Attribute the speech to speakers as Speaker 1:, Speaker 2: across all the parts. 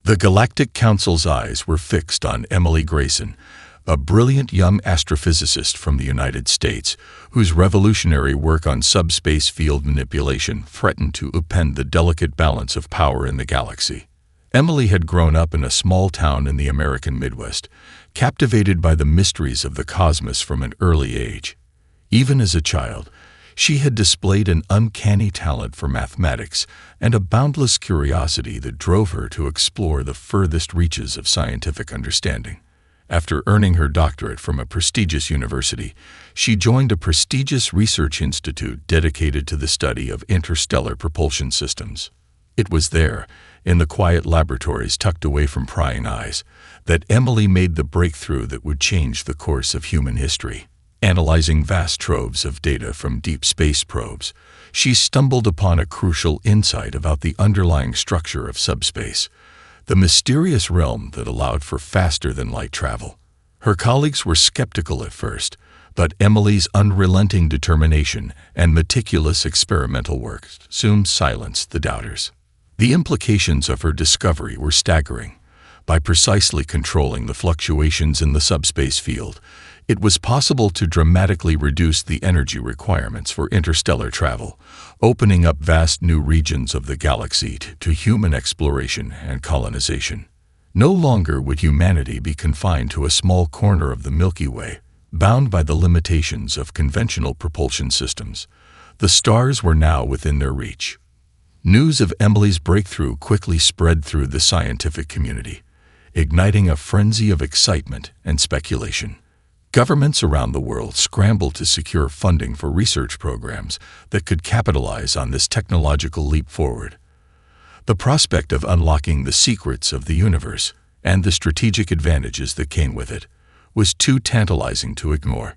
Speaker 1: The Galactic Council's eyes were fixed on Emily Grayson, a brilliant young astrophysicist from the United States, whose revolutionary work on subspace field manipulation threatened to upend the delicate balance of power in the galaxy. Emily had grown up in a small town in the American Midwest, captivated by the mysteries of the cosmos from an early age. Even as a child, she had displayed an uncanny talent for mathematics and a boundless curiosity that drove her to explore the furthest reaches of scientific understanding. After earning her doctorate from a prestigious university, she joined a prestigious research institute dedicated to the study of interstellar propulsion systems. It was there, in the quiet laboratories tucked away from prying eyes, that Emily made the breakthrough that would change the course of human history. Analyzing vast troves of data from deep space probes, she stumbled upon a crucial insight about the underlying structure of subspace, the mysterious realm that allowed for faster-than-light travel. Her colleagues were skeptical at first, but Emily's unrelenting determination and meticulous experimental work soon silenced the doubters. The implications of her discovery were staggering. By precisely controlling the fluctuations in the subspace field, it was possible to dramatically reduce the energy requirements for interstellar travel, opening up vast new regions of the galaxy to human exploration and colonization. No longer would humanity be confined to a small corner of the Milky Way, bound by the limitations of conventional propulsion systems. The stars were now within their reach. News of Emily's breakthrough quickly spread through the scientific community, igniting a frenzy of excitement and speculation. Governments around the world scrambled to secure funding for research programs that could capitalize on this technological leap forward. The prospect of unlocking the secrets of the universe and the strategic advantages that came with it was too tantalizing to ignore.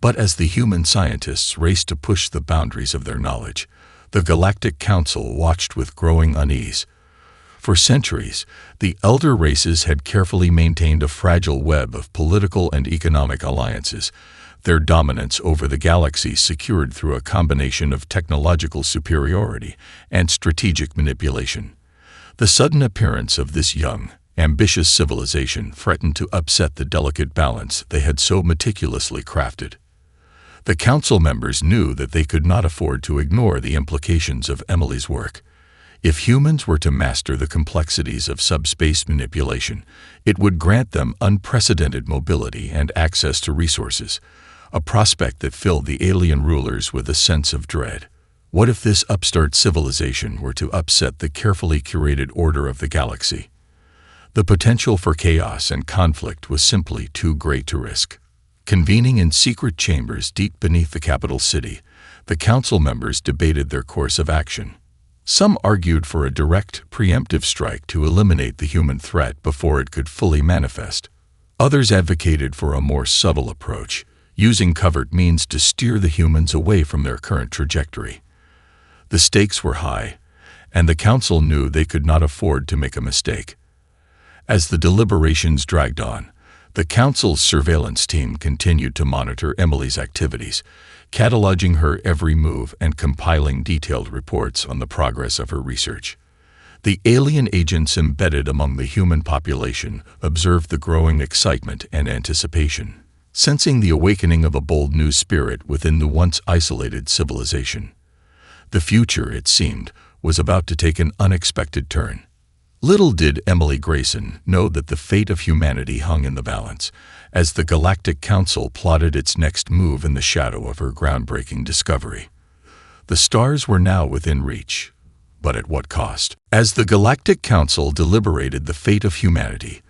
Speaker 1: But as the human scientists raced to push the boundaries of their knowledge, the Galactic Council watched with growing unease. For centuries, the elder races had carefully maintained a fragile web of political and economic alliances, their dominance over the galaxy secured through a combination of technological superiority and strategic manipulation. The sudden appearance of this young, ambitious civilization threatened to upset the delicate balance they had so meticulously crafted. The council members knew that they could not afford to ignore the implications of Emily's work. If humans were to master the complexities of subspace manipulation, it would grant them unprecedented mobility and access to resources, a prospect that filled the alien rulers with a sense of dread. What if this upstart civilization were to upset the carefully curated order of the galaxy? The potential for chaos and conflict was simply too great to risk. Convening in secret chambers deep beneath the capital city, the council members debated their course of action. Some argued for a direct, preemptive strike to eliminate the human threat before it could fully manifest. Others advocated for a more subtle approach, using covert means to steer the humans away from their current trajectory. The stakes were high, and the council knew they could not afford to make a mistake. As the deliberations dragged on, the council's surveillance team continued to monitor Emily's activities, cataloging her every move and compiling detailed reports on the progress of her research. The alien agents embedded among the human population observed the growing excitement and anticipation, sensing the awakening of a bold new spirit within the once isolated civilization. The future, it seemed, was about to take an unexpected turn. Little did Emily Grayson know that the fate of humanity hung in the balance, as the Galactic Council plotted its next move in the shadow of her groundbreaking discovery. The stars were now within reach, but at what cost? As the Galactic Council deliberated the fate of humanity,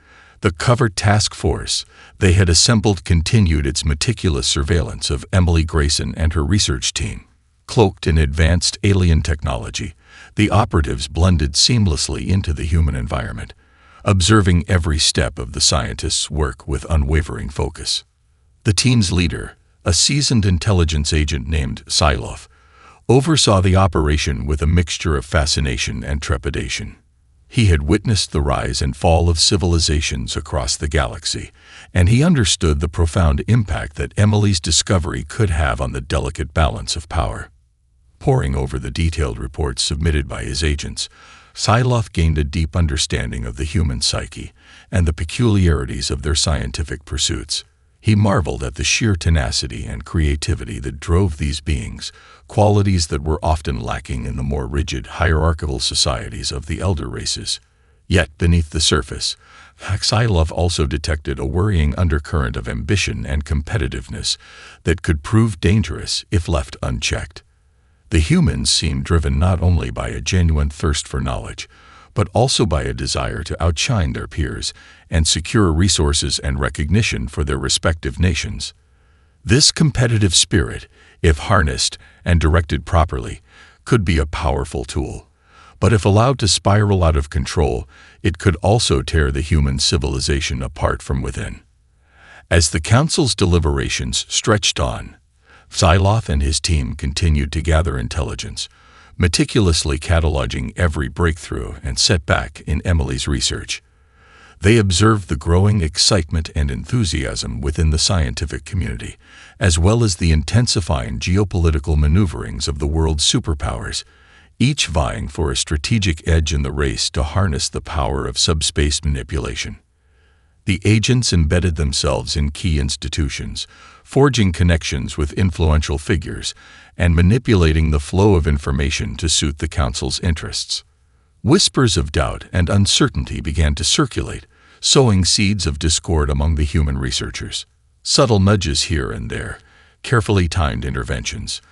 Speaker 1: the covert task force they had assembled continued its meticulous surveillance of Emily Grayson and her research team. Cloaked in advanced alien technology, the operatives blended seamlessly into the human environment, observing every step of the scientists' work with unwavering focus. The team's leader, a seasoned intelligence agent named Silof, oversaw the operation with a mixture of fascination and trepidation. He had witnessed the rise and fall of civilizations across the galaxy, and he understood the profound impact that Emily's discovery could have on the delicate balance of power. Poring over the detailed reports submitted by his agents, Psylocke gained a deep understanding of the human psyche and the peculiarities of their scientific pursuits. He marveled at the sheer tenacity and creativity that drove these beings, qualities that were often lacking in the more rigid, hierarchical societies of the elder races. Yet, beneath the surface, Psylocke also detected a worrying undercurrent of ambition and competitiveness that could prove dangerous if left unchecked. The humans seemed driven not only by a genuine thirst for knowledge, but also by a desire to outshine their peers and secure resources and recognition for their respective nations. This competitive spirit, if harnessed and directed properly, could be a powerful tool. But if allowed to spiral out of control, it could also tear the human civilization apart from within. As the Council's deliberations stretched on, Psylocke and his team continued to gather intelligence, meticulously cataloging every breakthrough and setback in Emily's research. They observed the growing excitement and enthusiasm within the scientific community, as well as the intensifying geopolitical maneuverings of the world's superpowers, each vying for a strategic edge in the race to harness the power of subspace manipulation. The agents embedded themselves in key institutions, forging connections with influential figures and manipulating the flow of information to suit the Council's interests. Whispers of doubt and uncertainty began to circulate, sowing seeds of discord among the human researchers. Subtle nudges here and there, carefully timed interventions.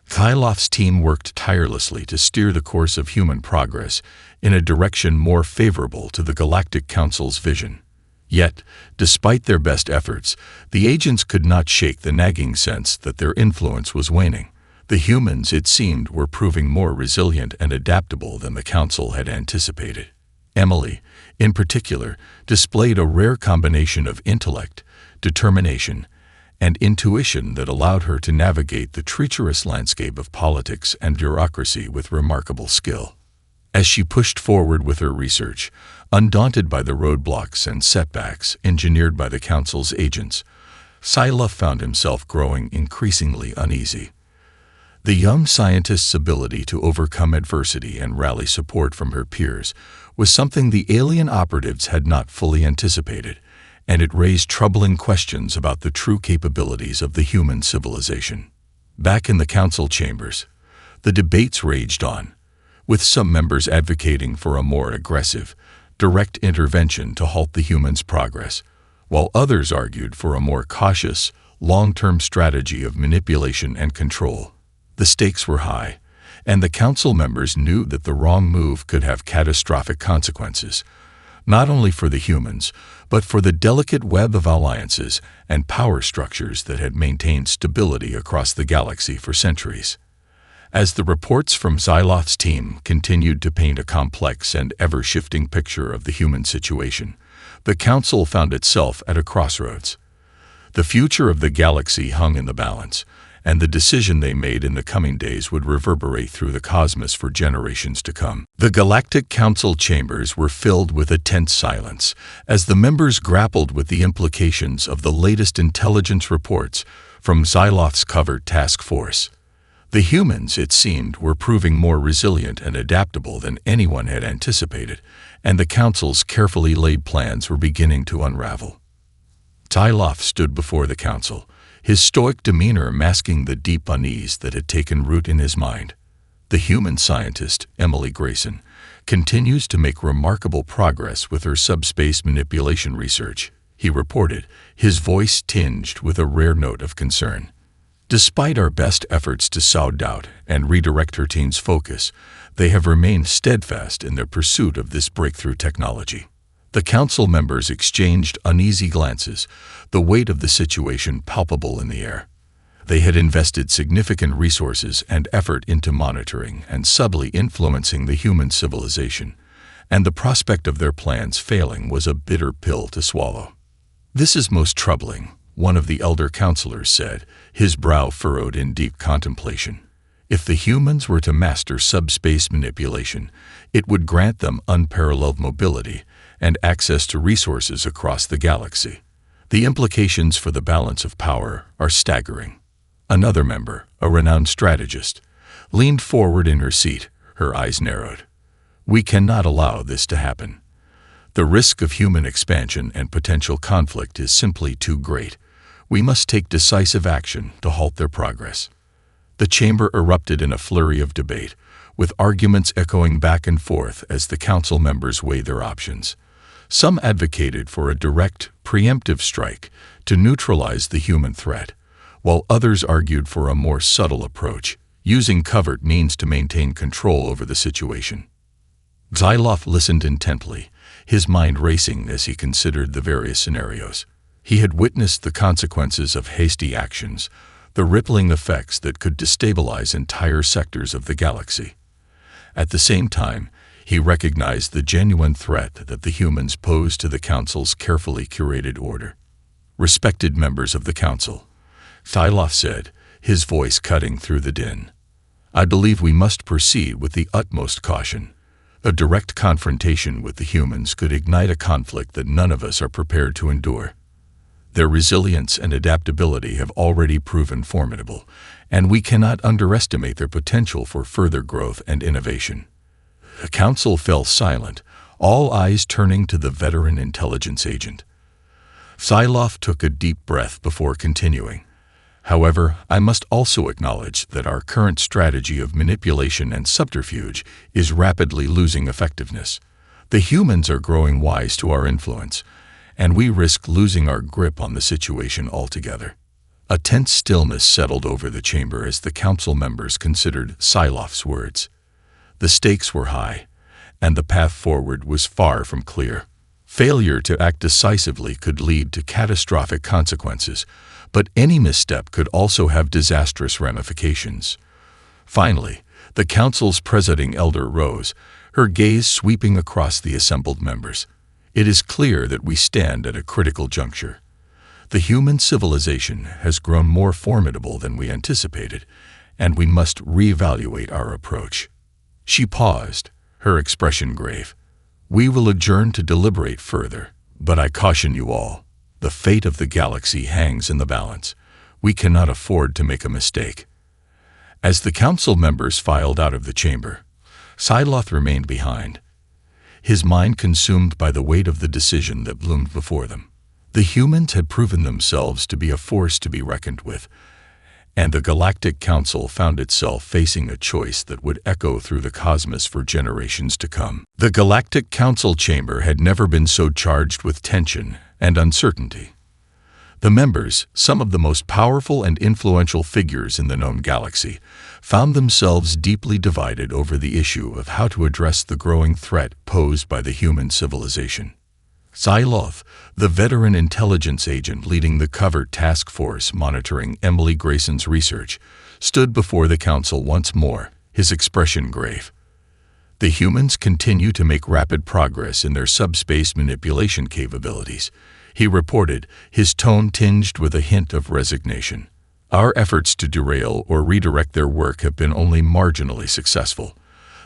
Speaker 1: Psylocke's team worked tirelessly to steer the course of human progress in a direction more favorable to the Galactic Council's vision. Yet, despite their best efforts, the agents could not shake the nagging sense that their influence was waning. The humans, it seemed, were proving more resilient and adaptable than the Council had anticipated. Emily, in particular, displayed a rare combination of intellect, determination, and intuition that allowed her to navigate the treacherous landscape of politics and bureaucracy with remarkable skill. As she pushed forward with her research, undaunted by the roadblocks and setbacks engineered by the Council's agents, Psylocke found himself growing increasingly uneasy. The young scientist's ability to overcome adversity and rally support from her peers was something the alien operatives had not fully anticipated, and it raised troubling questions about the true capabilities of the human civilization. Back in the Council chambers, the debates raged on, with some members advocating for a more aggressive, direct intervention to halt the humans' progress, while others argued for a more cautious, long-term strategy of manipulation and control. The stakes were high, and the Council members knew that the wrong move could have catastrophic consequences, not only for the humans, but for the delicate web of alliances and power structures that had maintained stability across the galaxy for centuries. As the reports from Psylocke's team continued to paint a complex and ever-shifting picture of the human situation, the Council found itself at a crossroads. The future of the galaxy hung in the balance, and the decision they made in the coming days would reverberate through the cosmos for generations to come. The Galactic Council chambers were filled with a tense silence as the members grappled with the implications of the latest intelligence reports from Psylocke's covert task force. The humans, it seemed, were proving more resilient and adaptable than anyone had anticipated, and the Council's carefully laid plans were beginning to unravel. Psylocke stood before the Council, his stoic demeanor masking the deep unease that had taken root in his mind. The human scientist, Emily Grayson, continues to make remarkable progress with her subspace manipulation research, he reported, his voice tinged with a rare note of concern. Despite our best efforts to sow doubt and redirect her team's focus, they have remained steadfast in their pursuit of this breakthrough technology. The Council members exchanged uneasy glances, the weight of the situation palpable in the air. They had invested significant resources and effort into monitoring and subtly influencing the human civilization, and the prospect of their plans failing was a bitter pill to swallow. "This is most troubling," one of the elder counselors said, his brow furrowed in deep contemplation. If the humans were to master subspace manipulation, it would grant them unparalleled mobility and access to resources across the galaxy. The implications for the balance of power are staggering. Another member, a renowned strategist, leaned forward in her seat, her eyes narrowed. We cannot allow this to happen. The risk of human expansion and potential conflict is simply too great. We must take decisive action to halt their progress. The chamber erupted in a flurry of debate, with arguments echoing back and forth as the council members weighed their options. Some advocated for a direct, preemptive strike to neutralize the human threat, while others argued for a more subtle approach, using covert means to maintain control over the situation. Xyloth listened intently, his mind racing as he considered the various scenarios. He had witnessed the consequences of hasty actions, the rippling effects that could destabilize entire sectors of the galaxy. At the same time, he recognized the genuine threat that the humans posed to the Council's carefully curated order. "Respected members of the Council," Xyloth said, his voice cutting through the din, "I believe we must proceed with the utmost caution. A direct confrontation with the humans could ignite a conflict that none of us are prepared to endure. Their resilience and adaptability have already proven formidable, and we cannot underestimate their potential for further growth and innovation." The council fell silent, all eyes turning to the veteran intelligence agent. Xyloth took a deep breath before continuing. "However, I must also acknowledge that our current strategy of manipulation and subterfuge is rapidly losing effectiveness. The humans are growing wise to our influence, and we risk losing our grip on the situation altogether." A tense stillness settled over the chamber as the council members considered Xyloth's words. The stakes were high, and the path forward was far from clear. Failure to act decisively could lead to catastrophic consequences, but any misstep could also have disastrous ramifications. Finally, the council's presiding elder rose, her gaze sweeping across the assembled members. "It is clear that we stand at a critical juncture. The human civilization has grown more formidable than we anticipated, and we must reevaluate our approach." She paused, her expression grave. "We will adjourn to deliberate further, but I caution you all. The fate of the galaxy hangs in the balance. We cannot afford to make a mistake." As the council members filed out of the chamber, Xyloth remained behind, his mind consumed by the weight of the decision that loomed before them. The humans had proven themselves to be a force to be reckoned with, and the Galactic Council found itself facing a choice that would echo through the cosmos for generations to come. The Galactic Council chamber had never been so charged with tension and uncertainty. The members, some of the most powerful and influential figures in the known galaxy, found themselves deeply divided over the issue of how to address the growing threat posed by the human civilization. Xyloth, the veteran intelligence agent leading the covert task force monitoring Emily Grayson's research, stood before the council once more, his expression grave. The humans continue to make rapid progress in their subspace manipulation capabilities, he reported, his tone tinged with a hint of resignation. "Our efforts to derail or redirect their work have been only marginally successful.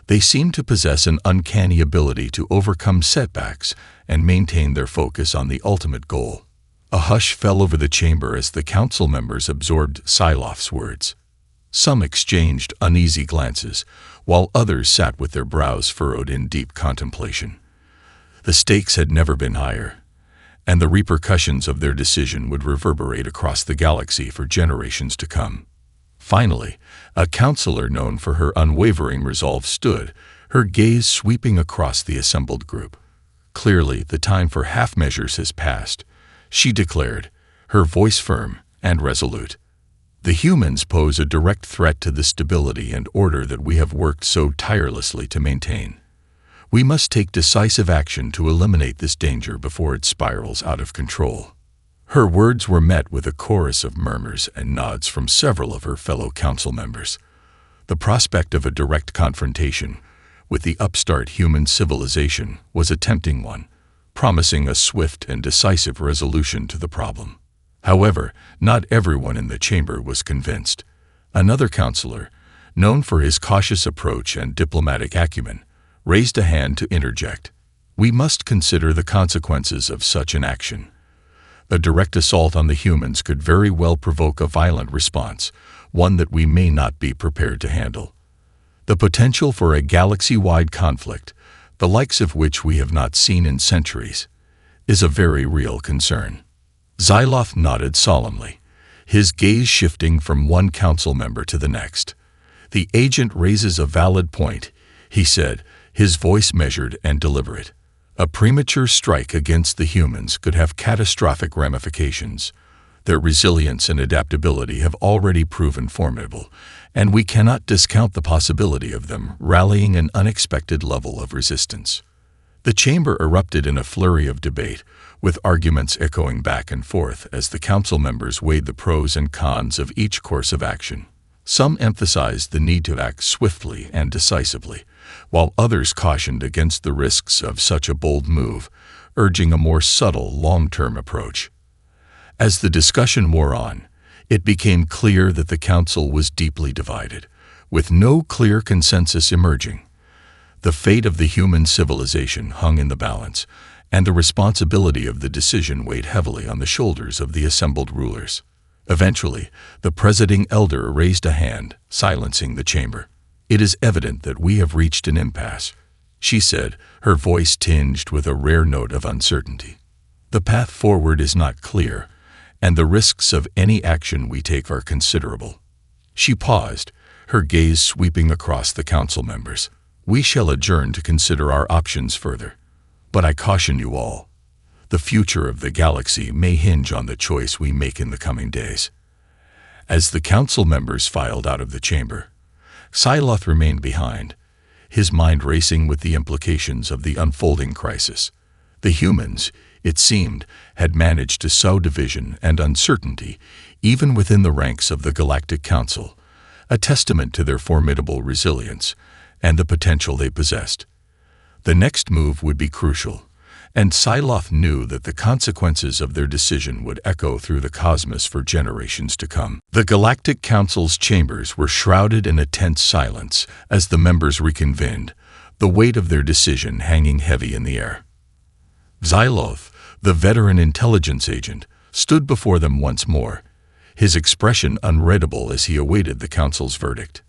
Speaker 1: They seem to possess an uncanny ability to overcome setbacks and maintain their focus on the ultimate goal." A hush fell over the chamber as the council members absorbed Xyloth's words. Some exchanged uneasy glances, while others sat with their brows furrowed in deep contemplation. The stakes had never been higher, and the repercussions of their decision would reverberate across the galaxy for generations to come. Finally, a counselor known for her unwavering resolve stood, her gaze sweeping across the assembled group. "Clearly, the time for half measures has passed," she declared, her voice firm and resolute. "The humans pose a direct threat to the stability and order that we have worked so tirelessly to maintain. We must take decisive action to eliminate this danger before it spirals out of control." Her words were met with a chorus of murmurs and nods from several of her fellow council members. The prospect of a direct confrontation with the upstart human civilization was a tempting one, promising a swift and decisive resolution to the problem. However, not everyone in the chamber was convinced. Another counselor, known for his cautious approach and diplomatic acumen, raised a hand to interject. "We must consider the consequences of such an action. A direct assault on the humans could very well provoke a violent response, one that we may not be prepared to handle. The potential for a galaxy-wide conflict, the likes of which we have not seen in centuries, is a very real concern. Xyloth nodded solemnly, his gaze shifting from one council member to the next. The agent raises a valid point, he said, his voice measured and deliberate. A premature strike against the humans could have catastrophic ramifications. Their resilience and adaptability have already proven formidable, and we cannot discount the possibility of them rallying an unexpected level of resistance. The chamber erupted in a flurry of debate, with arguments echoing back and forth as the council members weighed the pros and cons of each course of action. Some emphasized the need to act swiftly and decisively, while others cautioned against the risks of such a bold move, urging a more subtle, long-term approach. As the discussion wore on, it became clear that the council was deeply divided, with no clear consensus emerging. The fate of the human civilization hung in the balance, and the responsibility of the decision weighed heavily on the shoulders of the assembled rulers. Eventually, the presiding elder raised a hand, silencing the chamber. "It is evident that we have reached an impasse," she said, her voice tinged with a rare note of uncertainty. "The path forward is not clear, and the risks of any action we take are considerable." She paused, her gaze sweeping across the council members. "We shall adjourn to consider our options further. But I caution you all. The future of the galaxy may hinge on the choice we make in the coming days." As the council members filed out of the chamber, Xyloth remained behind, his mind racing with the implications of the unfolding crisis. The humans, it seemed, had managed to sow division and uncertainty even within the ranks of the Galactic Council, a testament to their formidable resilience and the potential they possessed. The next move would be crucial, and Xyloth knew that the consequences of their decision would echo through the cosmos for generations to come. The Galactic Council's chambers were shrouded in a tense silence as the members reconvened, the weight of their decision hanging heavy in the air. Xyloth, the veteran intelligence agent, stood before them once more, his expression unreadable as he awaited the council's verdict.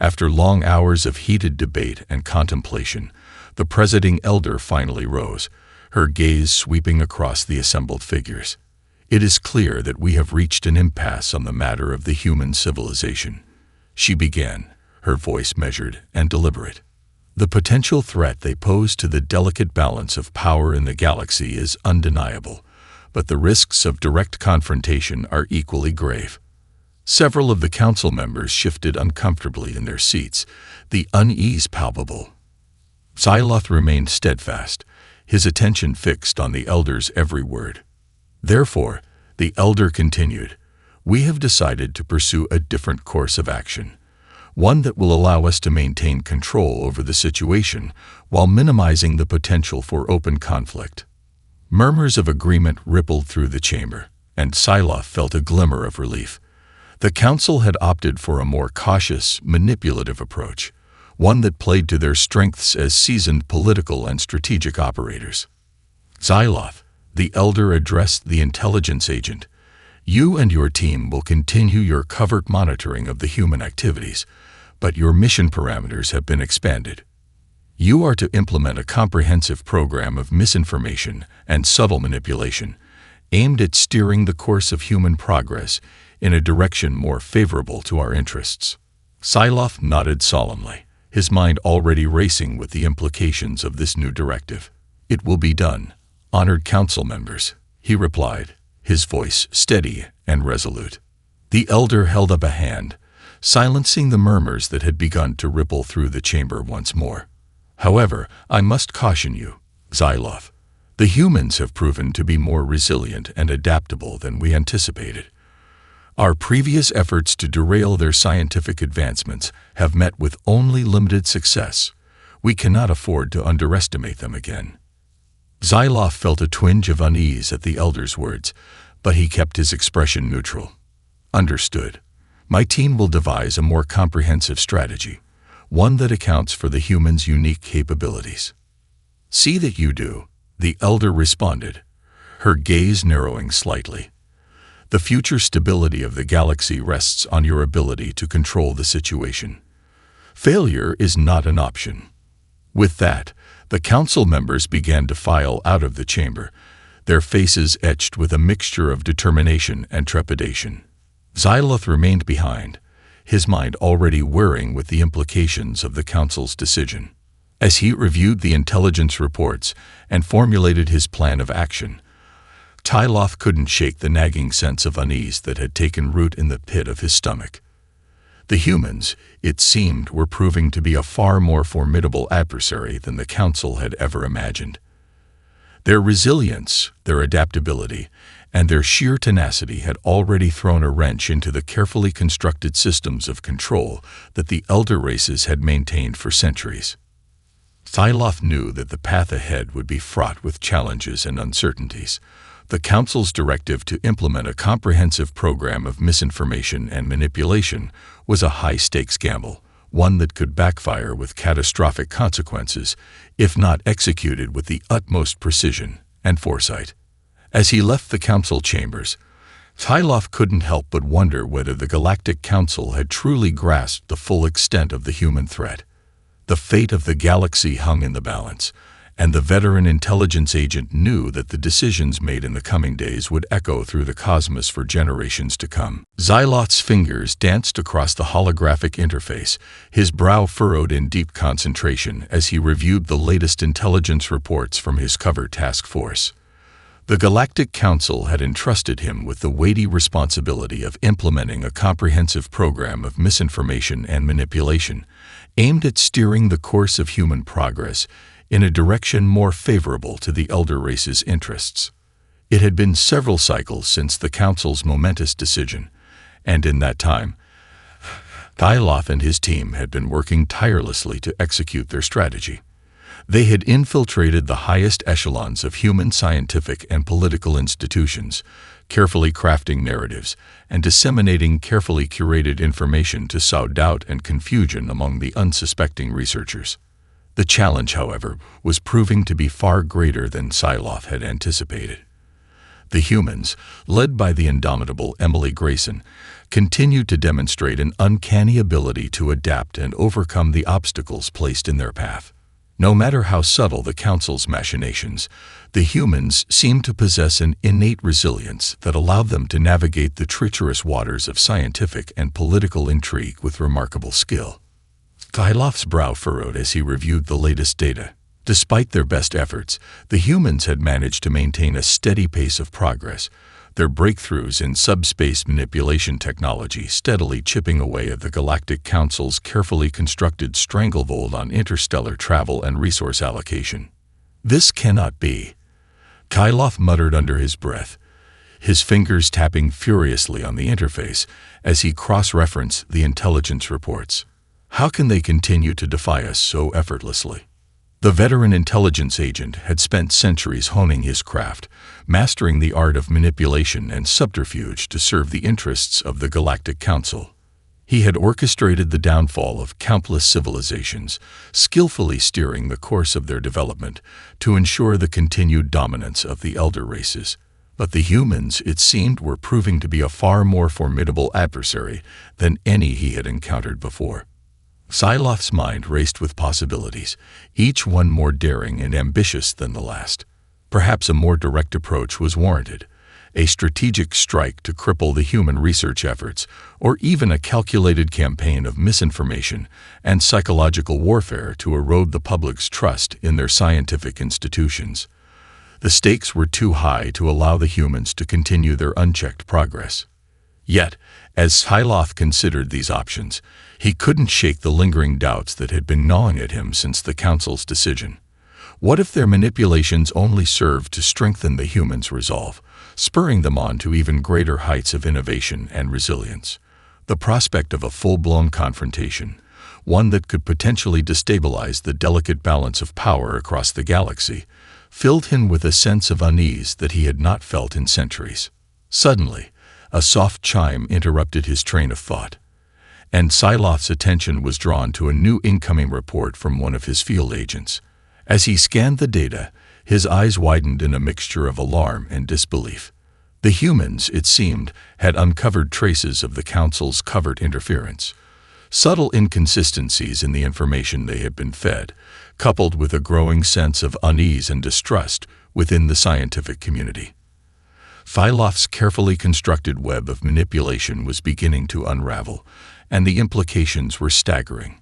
Speaker 1: After long hours of heated debate and contemplation, the presiding elder finally rose, her gaze sweeping across the assembled figures. "It is clear that we have reached an impasse on the matter of the human civilization," she began, her voice measured and deliberate. "The potential threat they pose to the delicate balance of power in the galaxy is undeniable, but the risks of direct confrontation are equally grave." Several of the council members shifted uncomfortably in their seats, the unease palpable. Xyloth remained steadfast, his attention fixed on the elder's every word. "Therefore," the elder continued, "we have decided to pursue a different course of action, one that will allow us to maintain control over the situation while minimizing the potential for open conflict." Murmurs of agreement rippled through the chamber, and Xyloth felt a glimmer of relief. The council had opted for a more cautious, manipulative approach, one that played to their strengths as seasoned political and strategic operators. "Xyloth," the elder addressed the intelligence agent, "you and your team will continue your covert monitoring of the human activities, but your mission parameters have been expanded. You are to implement a comprehensive program of misinformation and subtle manipulation, aimed at steering the course of human progress in a direction more favorable to our interests." Xyloth nodded solemnly, his mind already racing with the implications of this new directive. "It will be done, honored council members," he replied, his voice steady and resolute. The elder held up a hand, silencing the murmurs that had begun to ripple through the chamber once more. "However, I must caution you, Xyloth. The humans have proven to be more resilient and adaptable than we anticipated. Our previous efforts to derail their scientific advancements have met with only limited success. We cannot afford to underestimate them again." Xyloth felt a twinge of unease at the elder's words, but he kept his expression neutral. "Understood. My team will devise a more comprehensive strategy, one that accounts for the humans' unique capabilities." "See that you do," the elder responded, her gaze narrowing slightly. "The future stability of the galaxy rests on your ability to control the situation. Failure is not an option. With that, the council members began to file out of the chamber, their faces etched with a mixture of determination and trepidation. Xyloth remained behind, his mind already whirring with the implications of the council's decision. As he reviewed the intelligence reports and formulated his plan of action, Tyloth couldn't shake the nagging sense of unease that had taken root in the pit of his stomach. The humans, it seemed, were proving to be a far more formidable adversary than the council had ever imagined. Their resilience, their adaptability, and their sheer tenacity had already thrown a wrench into the carefully constructed systems of control that the elder races had maintained for centuries. Xyloth knew that the path ahead would be fraught with challenges and uncertainties. The Council's directive to implement a comprehensive program of misinformation and manipulation was a high-stakes gamble, one that could backfire with catastrophic consequences if not executed with the utmost precision and foresight. As he left the council chambers, Xyloth couldn't help but wonder whether the Galactic Council had truly grasped the full extent of the human threat. The fate of the galaxy hung in the balance, and the veteran intelligence agent knew that the decisions made in the coming days would echo through the cosmos for generations to come. Xyloth's fingers danced across the holographic interface, his brow furrowed in deep concentration as he reviewed the latest intelligence reports from his covert task force. The Galactic Council had entrusted him with the weighty responsibility of implementing a comprehensive program of misinformation and manipulation, aimed at steering the course of human progress in a direction more favorable to the elder race's interests. It had been several cycles since the Council's momentous decision, and in that time, Xyloth and his team had been working tirelessly to execute their strategy. They had infiltrated the highest echelons of human scientific and political institutions, carefully crafting narratives and disseminating carefully curated information to sow doubt and confusion among the unsuspecting researchers. The challenge, however, was proving to be far greater than Xyloth had anticipated. The humans, led by the indomitable Emily Grayson, continued to demonstrate an uncanny ability to adapt and overcome the obstacles placed in their path. No matter how subtle the Council's machinations, the humans seemed to possess an innate resilience that allowed them to navigate the treacherous waters of scientific and political intrigue with remarkable skill. Xyloth's brow furrowed as he reviewed the latest data. Despite their best efforts, the humans had managed to maintain a steady pace of progress, their breakthroughs in subspace manipulation technology steadily chipping away at the Galactic Council's carefully constructed stranglehold on interstellar travel and resource allocation. "This cannot be," Xyloth muttered under his breath, his fingers tapping furiously on the interface as he cross-referenced the intelligence reports. How can they continue to defy us so effortlessly? The veteran intelligence agent had spent centuries honing his craft, mastering the art of manipulation and subterfuge to serve the interests of the Galactic Council. He had orchestrated the downfall of countless civilizations, skillfully steering the course of their development to ensure the continued dominance of the elder races. But the humans, it seemed, were proving to be a far more formidable adversary than any he had encountered before. Xyloth's mind raced with possibilities, each one more daring and ambitious than the last. Perhaps a more direct approach was warranted, a strategic strike to cripple the human research efforts, or even a calculated campaign of misinformation and psychological warfare to erode the public's trust in their scientific institutions. The stakes were too high to allow the humans to continue their unchecked progress. Yet, as Xyloth considered these options, he couldn't shake the lingering doubts that had been gnawing at him since the Council's decision. What if their manipulations only served to strengthen the humans' resolve, spurring them on to even greater heights of innovation and resilience? The prospect of a full-blown confrontation, one that could potentially destabilize the delicate balance of power across the galaxy, filled him with a sense of unease that he had not felt in centuries. Suddenly, a soft chime interrupted his train of thought, and Xyloth's attention was drawn to a new incoming report from one of his field agents. As he scanned the data, his eyes widened in a mixture of alarm and disbelief. The humans, it seemed, had uncovered traces of the Council's covert interference. Subtle inconsistencies in the information they had been fed, coupled with a growing sense of unease and distrust within the scientific community. Psylloff's carefully constructed web of manipulation was beginning to unravel, and the implications were staggering.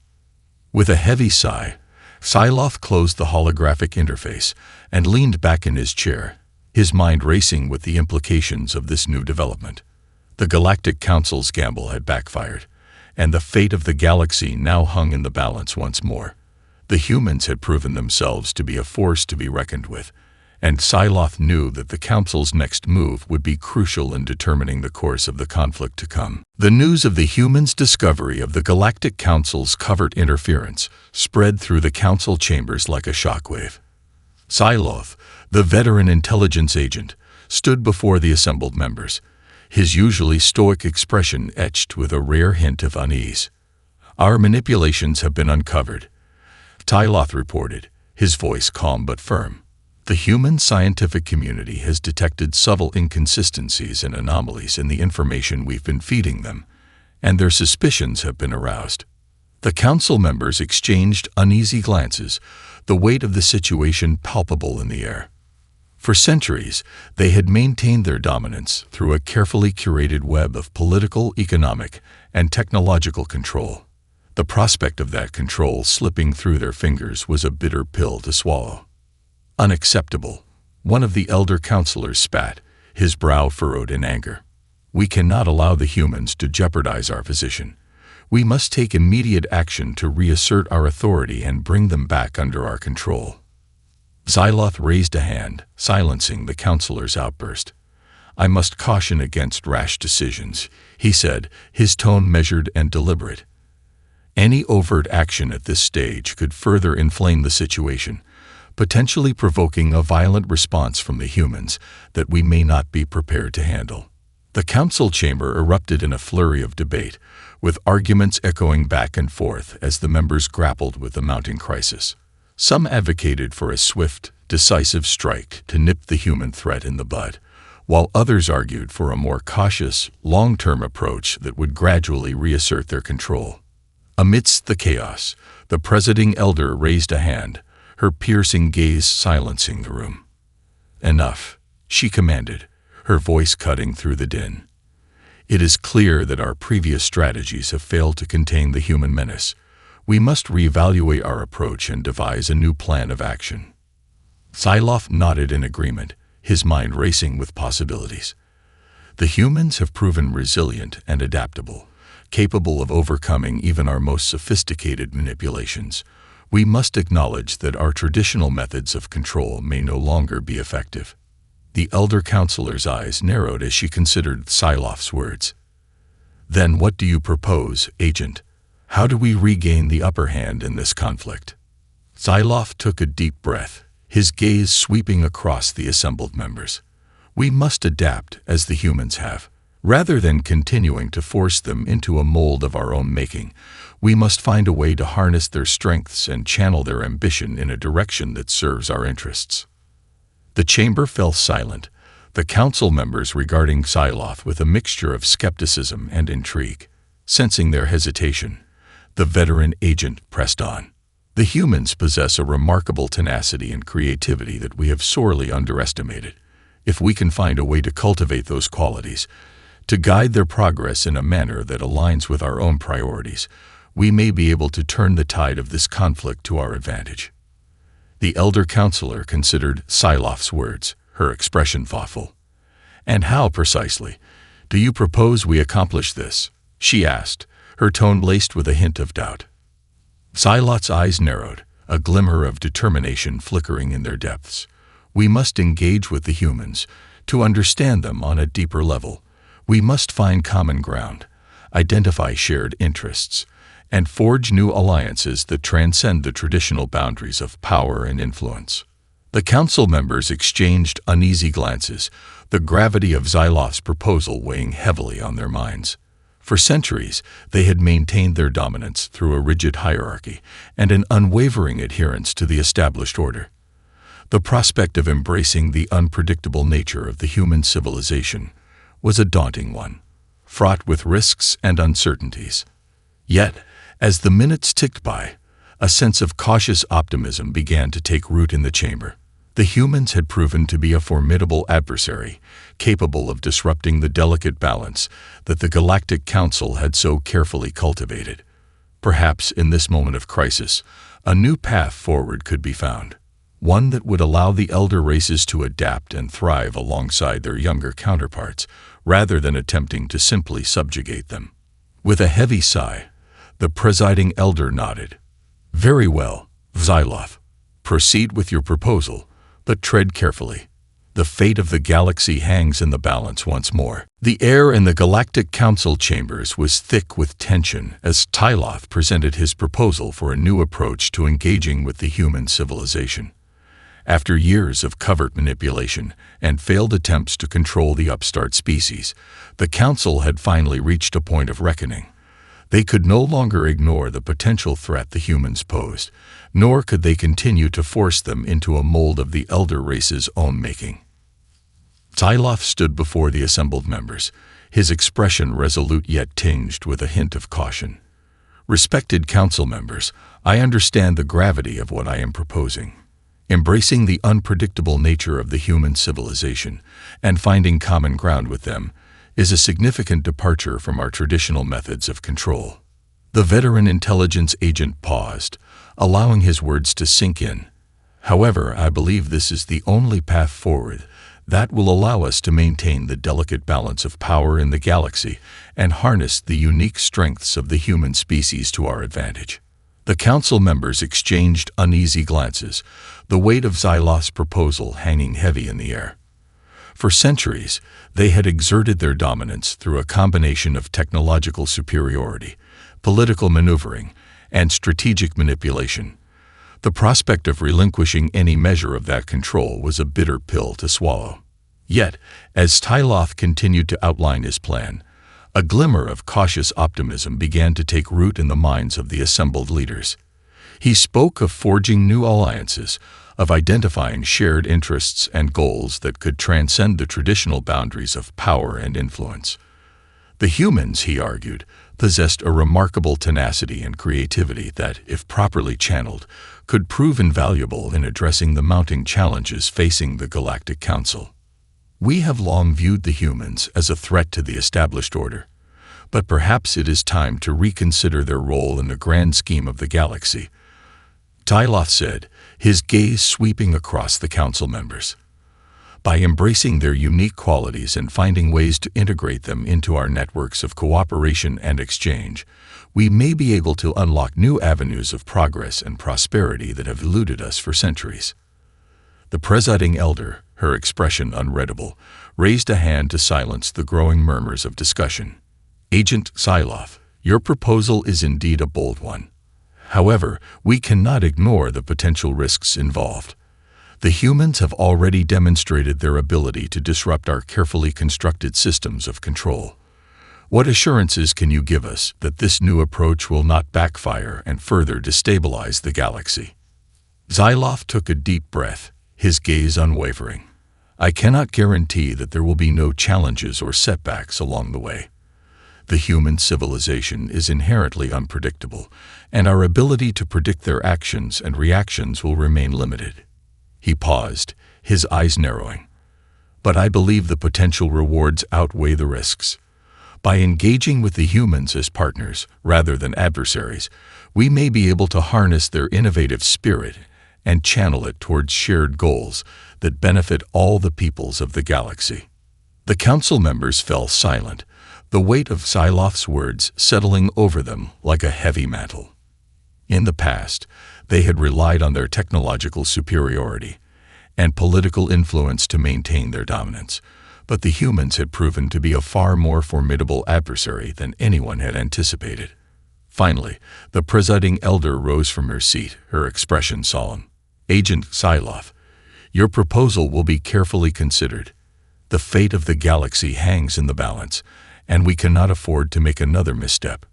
Speaker 1: With a heavy sigh, Psylloff closed the holographic interface and leaned back in his chair, his mind racing with the implications of this new development. The Galactic Council's gamble had backfired, and the fate of the galaxy now hung in the balance once more. The humans had proven themselves to be a force to be reckoned with, and Psylloff knew that the Council's next move would be crucial in determining the course of the conflict to come. The news of the humans' discovery of the Galactic Council's covert interference spread through the Council chambers like a shockwave. Psylloff, the veteran intelligence agent, stood before the assembled members, his usually stoic expression etched with a rare hint of unease. "Our manipulations have been uncovered," Psylloff reported, his voice calm but firm. "The human scientific community has detected subtle inconsistencies and anomalies in the information we've been feeding them, and their suspicions have been aroused." The council members exchanged uneasy glances, the weight of the situation palpable in the air. For centuries, they had maintained their dominance through a carefully curated web of political, economic, and technological control. The prospect of that control slipping through their fingers was a bitter pill to swallow. "Unacceptable," one of the elder counselors spat, his brow furrowed in anger. "We cannot allow the humans to jeopardize our position. We must take immediate action to reassert our authority and bring them back under our control." Psylloff raised a hand, silencing the counselor's outburst. "I must caution against rash decisions," he said, his tone measured and deliberate. Any overt action at this stage could further inflame the situation, potentially provoking a violent response from the humans that we may not be prepared to handle. The council chamber erupted in a flurry of debate, with arguments echoing back and forth as the members grappled with the mounting crisis. Some advocated for a swift, decisive strike to nip the human threat in the bud, while others argued for a more cautious, long-term approach that would gradually reassert their control. Amidst the chaos, the presiding elder raised a hand, her piercing gaze silencing the room. "Enough," she commanded, her voice cutting through the din. "It is clear that our previous strategies have failed to contain the human menace. We must reevaluate our approach and devise a new plan of action." Psylloff nodded in agreement, his mind racing with possibilities. The humans have proven resilient and adaptable, capable of overcoming even our most sophisticated manipulations. We must acknowledge that our traditional methods of control may no longer be effective. The elder counselor's eyes narrowed as she considered Psylloff's words. "Then what do you propose, Agent? How do we regain the upper hand in this conflict?" Psylloff took a deep breath, his gaze sweeping across the assembled members. "We must adapt as the humans have. Rather than continuing to force them into a mold of our own making, we must find a way to harness their strengths and channel their ambition in a direction that serves our interests." The chamber fell silent, the council members regarding Psylloff with a mixture of skepticism and intrigue. Sensing their hesitation, the veteran agent pressed on. "The humans possess a remarkable tenacity and creativity that we have sorely underestimated. If we can find a way to cultivate those qualities, to guide their progress in a manner that aligns with our own priorities, we may be able to turn the tide of this conflict to our advantage." The elder counselor considered Psylloff's words, her expression thoughtful. "And how, precisely, do you propose we accomplish this?" she asked, her tone laced with a hint of doubt. Psylloff's eyes narrowed, a glimmer of determination flickering in their depths. "We must engage with the humans, to understand them on a deeper level. We must find common ground, identify shared interests, and forge new alliances that transcend the traditional boundaries of power and influence." The council members exchanged uneasy glances, the gravity of Psylloff's proposal weighing heavily on their minds. For centuries, they had maintained their dominance through a rigid hierarchy and an unwavering adherence to the established order. The prospect of embracing the unpredictable nature of the human civilization was a daunting one, fraught with risks and uncertainties. Yet, as the minutes ticked by, A sense of cautious optimism began to take root in the chamber. The humans had proven to be a formidable adversary, capable of disrupting the delicate balance that the Galactic Council had so carefully cultivated. Perhaps in this moment of crisis, a new path forward could be found, one that would allow the elder races to adapt and thrive alongside their younger counterparts, rather than attempting to simply subjugate them. With a heavy sigh, the presiding elder nodded. "Very well, Xyloth. Proceed with your proposal, but tread carefully. The fate of the galaxy hangs in the balance once more." The air in the Galactic Council chambers was thick with tension as Tyloth presented his proposal for a new approach to engaging with the human civilization. After years of covert manipulation and failed attempts to control the upstart species, the Council had finally reached a point of reckoning. They could no longer ignore the potential threat the humans posed, nor could they continue to force them into a mold of the elder race's own making. Tyloth stood before the assembled members, his expression resolute yet tinged with a hint of caution. "Respected council members, I understand the gravity of what I am proposing. Embracing the unpredictable nature of the human civilization and finding common ground with them is a significant departure from our traditional methods of control." The veteran intelligence agent paused, allowing his words to sink in. "However, I believe this is the only path forward that will allow us to maintain the delicate balance of power in the galaxy and harness the unique strengths of the human species to our advantage." The council members exchanged uneasy glances, the weight of Xyloth's proposal hanging heavy in the air. For centuries, they had exerted their dominance through a combination of technological superiority, political maneuvering, and strategic manipulation. The prospect of relinquishing any measure of that control was a bitter pill to swallow. Yet, as Tyloth continued to outline his plan, a glimmer of cautious optimism began to take root in the minds of the assembled leaders. He spoke of forging new alliances, of identifying shared interests and goals that could transcend the traditional boundaries of power and influence. The humans, he argued, possessed a remarkable tenacity and creativity that, if properly channeled, could prove invaluable in addressing the mounting challenges facing the Galactic Council. "We have long viewed the humans as a threat to the established order, but perhaps it is time to reconsider their role in the grand scheme of the galaxy," Tyloth said, his gaze sweeping across the council members. "By embracing their unique qualities and finding ways to integrate them into our networks of cooperation and exchange, we may be able to unlock new avenues of progress and prosperity that have eluded us for centuries." The presiding elder, her expression unreadable, raised a hand to silence the growing murmurs of discussion. "Agent Xyloth, your proposal is indeed a bold one. However, we cannot ignore the potential risks involved. The humans have already demonstrated their ability to disrupt our carefully constructed systems of control. What assurances can you give us that this new approach will not backfire and further destabilize the galaxy?" Xyloth took a deep breath, his gaze unwavering. "I cannot guarantee that there will be no challenges or setbacks along the way. The human civilization is inherently unpredictable, and our ability to predict their actions and reactions will remain limited." He paused, his eyes narrowing. "But I believe the potential rewards outweigh the risks. By engaging with the humans as partners rather than adversaries, we may be able to harness their innovative spirit and channel it towards shared goals that benefit all the peoples of the galaxy." The council members fell silent, the weight of Xyloth's words settling over them like a heavy mantle. In the past, they had relied on their technological superiority and political influence to maintain their dominance, but the humans had proven to be a far more formidable adversary than anyone had anticipated. Finally, the presiding elder rose from her seat, her expression solemn. "Agent Xyloth, your proposal will be carefully considered. The fate of the galaxy hangs in the balance, and we cannot afford to make another misstep."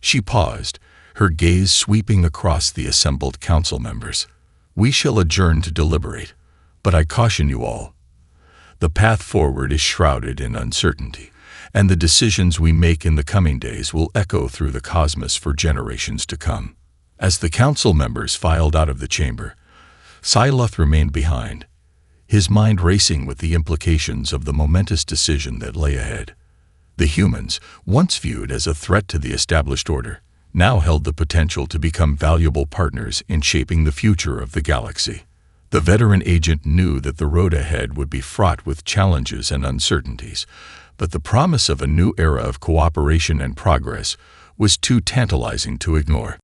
Speaker 1: She paused, her gaze sweeping across the assembled council members. "We shall adjourn to deliberate, but I caution you all. The path forward is shrouded in uncertainty, and the decisions we make in the coming days will echo through the cosmos for generations to come. As the council members filed out of the chamber, Siloth remained behind, his mind racing with the implications of the momentous decision that lay ahead. The humans, once viewed as a threat to the established order, now held the potential to become valuable partners in shaping the future of the galaxy. The veteran agent knew that the road ahead would be fraught with challenges and uncertainties, but the promise of a new era of cooperation and progress was too tantalizing to ignore.